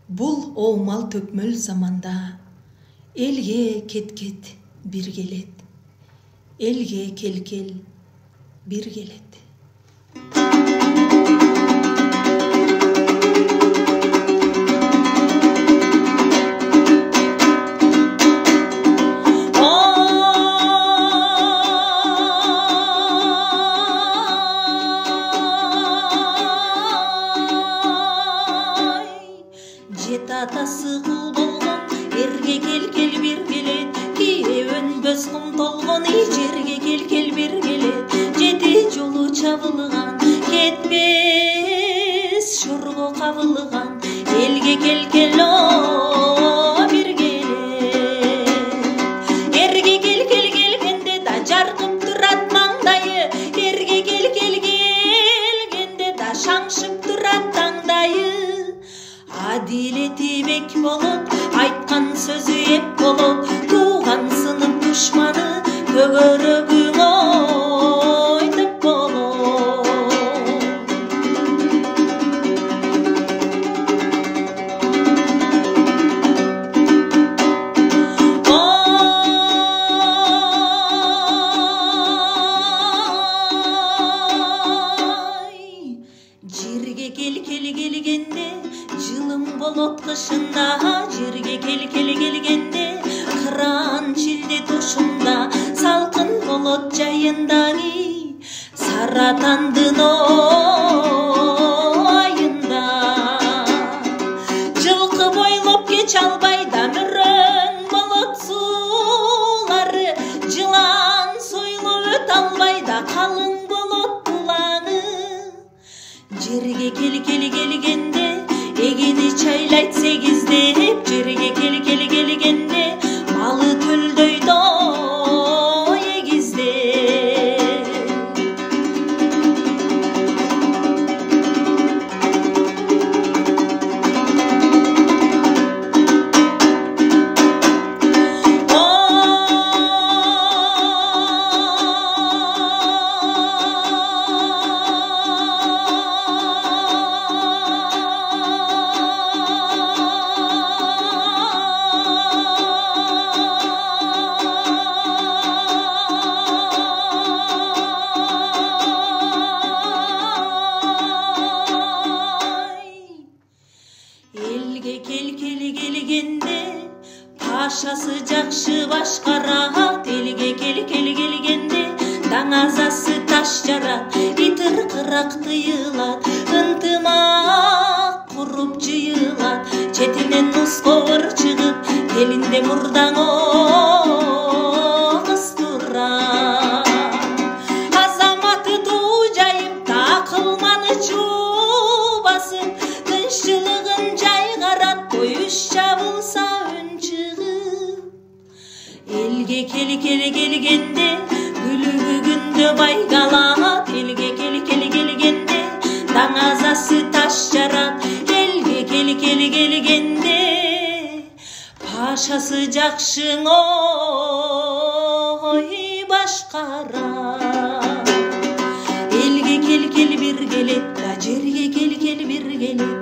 Бул оомал төкмөл заманда элге кет-кет бир келет. Элге кел-кел бир келет. Жет атасы кул болгон, эрге кел-кел бир келет. Кие өнбөс кум толгон, жерге кел-кел бир келет. Жети жолу чабылган, кетпес шорго кабылган. Элге кел-кел о бир келет. Эрге кел-кел келгенде да жаркып турат маңдайы. Эрге кел-кел келгенде да шаңшып турат таңдайы. Адилети бек болот, айткан сөзү эп болот. Тууган сынып душманы көгөрөгүң ойдоп болот. Жерге кел-кел келгенде жылым болот кышында. Жерге кел-кел келгенде кыран шилде тушунда. Салкын болот жайындагы саратандын айында. Жылкы бойлоп кеч албай да мөрөн болот суулары. Жылан сойлоп өтө албай да калың болот булаңы. Жерге кел-кел келгенде эгини чайлайт сегиздеп. Жерге кел-кел келгенде малы төлдөйдө эгиздеп. Элге кел-кел келгенде пашасы жакшы башкарат. Элге кел-кел келгенде даңазасы таш жарат. Итыр кырак тыйылат, ынтымак куруп жыйылат. Четинен ускор чыгып элинде мурдаң кыз турат. Азаматы туу жайып такылманы чубасып. Тынччылыгын жайгарат, коюш жабылса үн чыгып. Элге кел-кел келгенде күлүгү күндө байгалат. Элге кел-кел келгенде даңазасы таш жарат. Элге кел-кел келгенде пашасы жакшың ой башкарат. Элге кел-кел бир келет да жерге кел-кел бир келет.